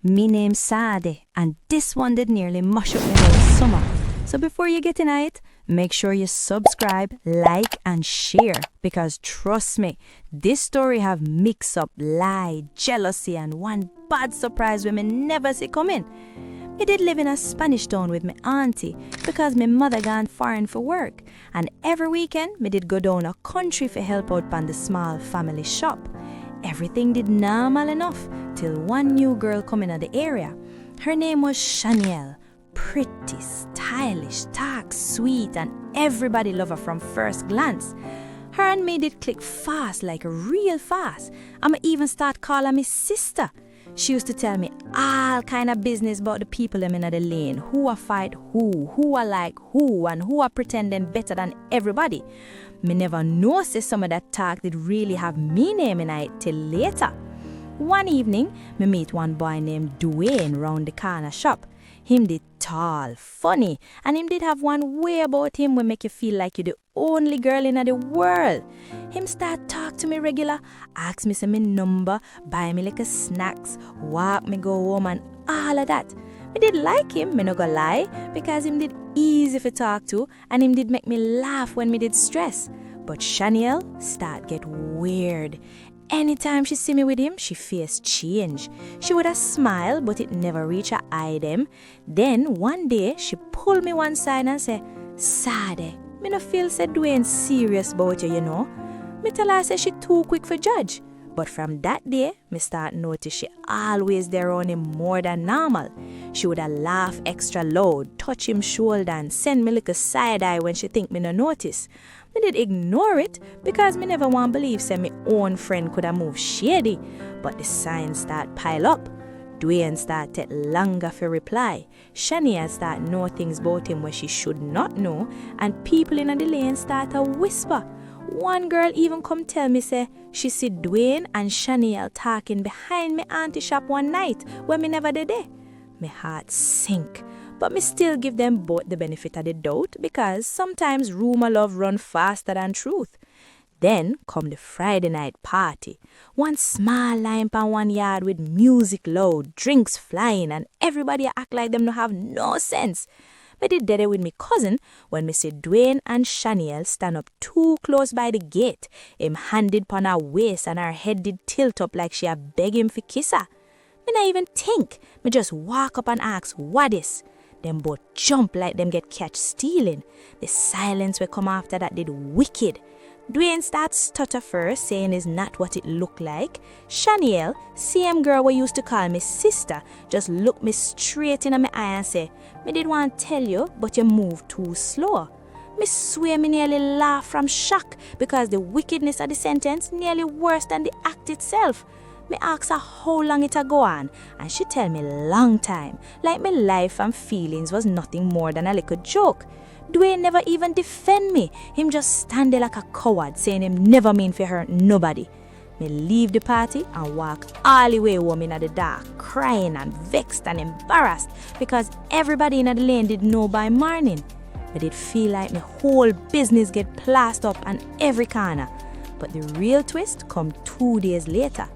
Me name Sade, and this one did nearly mash up my whole summer. So before you get in it, make sure you subscribe, like, and share, because trust me, this story have mix up lie, jealousy, and one bad surprise we may never see coming. Me did live in a Spanish town with my auntie because my mother gone foreign for work, and every weekend me did go down a country for help out on the small family shop. Everything did normal enough till one new girl come in the area. Her name was Shaniel. Pretty, stylish, talk sweet, and everybody love her from first glance. Her and me did click fast, like real fast. I'ma even start calling me sister. She used to tell me all kind of business about the people them in the lane, who are fight who are like who, and who are pretending better than everybody. Me never know say some of that talk did really have me name in it till later. One evening, me meet one boy named Dwayne round the corner shop. Him did tall, funny, and him did have one way about him will make you feel like you're the only girl in the world. Him start talk to me regular, ask me some number, buy me like a snacks, walk me go home and all of that. Me did like him, me no go lie, because him did easy for talk to and him did make me laugh when me did stress. But Shaniel start get weird. Anytime she see me with him, she face change. She would have smile, but it never reach her eye them. Then one day, she pull me one side and say, Sade, me no feel say Dwayne serious about you, you know. Me tell her say she too quick for judge. But from that day, me start notice she always there on him more than normal. She would have laugh extra loud, touch him shoulder and send me like a side eye when she think me no notice. Me did ignore it because me never want believe say me own friend could have moved shady. But the signs start pile up. Dwayne start take longer for reply. Shania start know things about him where she should not know, and people in the lane start to whisper. One girl even come tell me say she see Dwayne and Shaniel talking behind me auntie shop one night when me never did there. My heart sink. But me still give them both the benefit of the doubt because sometimes rumor love run faster than truth. Then come the Friday night party. One small line pan one yard with music loud, drinks flying, and everybody act like them no have no sense. Me did there with me cousin when me see Dwayne and Shaniel stand up too close by the gate. Him handed pon her waist and her head did tilt up like she a beg him for kiss her. Me not even think. Me just walk up and ask, what is? Them both jump like them get catch stealing. The silence will come after that did wicked. Dwayne starts stutter first, saying it's not what it look like. Shaniel, same girl we used to call me sister, just look me straight in my eye and say, me did want to tell you, but you move too slow. Me swear me nearly laugh from shock because the wickedness of the sentence nearly worse than the act itself. Me ask her how long it a go on, and she tell me long time, like my life and feelings was nothing more than a little joke. Dwayne never even defend me. Him just stand there like a coward, saying him never mean for hurt nobody. Me leave the party and walk all the way home in the dark, crying and vexed and embarrassed because everybody in the lane did know by morning. But it feel like my whole business get plastered up on every corner. But the real twist come 2 days later.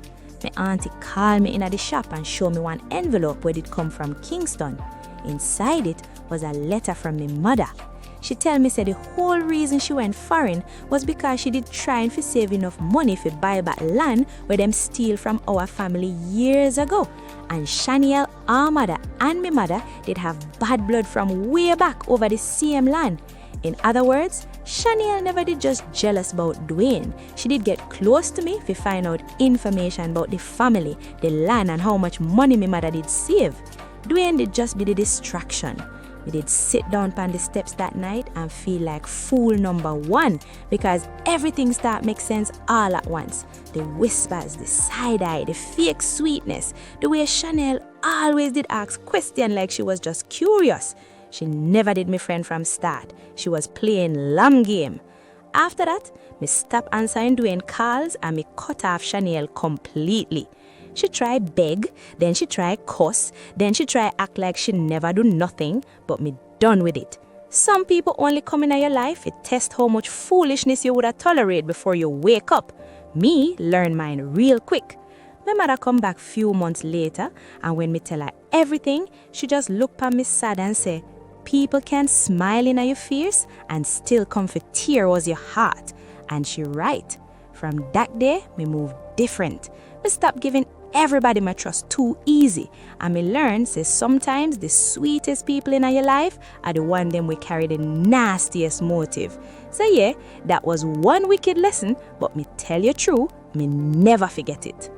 My auntie called me in at the shop and showed me one envelope where it come from Kingston. Inside it was a letter from my mother. She tell me say the whole reason she went foreign was because she did trying to save enough money to buy back land where them steal from our family years ago. And Shaniel, our mother, and my mother did have bad blood from way back over the same land. In other words, Shaniel never did just jealous about Dwayne. She did get close to me to find out information about the family, the land, and how much money my mother did save. Dwayne did just be the distraction. We did sit down on the steps that night and feel like fool number one because everything start make sense all at once. The whispers, the side eye, the fake sweetness, the way Shaniel always did ask questions like she was just curious. She never did me friend from start. She was playing long game. After that, me stop answering Dwayne calls and me cut off Shaniel completely. She try beg, then she try cuss, then she try act like she never do nothing, but me done with it. Some people only come in your life to test how much foolishness you would tolerate before you wake up. Me learn mine real quick. My mother come back few months later, and when me tell her everything, she just look at me sad and say, people can smile in your face and still come for tear was your heart. And she right. From that day, me move different. Me stop giving everybody my trust too easy. And me learn say sometimes the sweetest people in your life are the one them we carry the nastiest motive. So yeah, that was one wicked lesson, but me tell you true, me never forget it.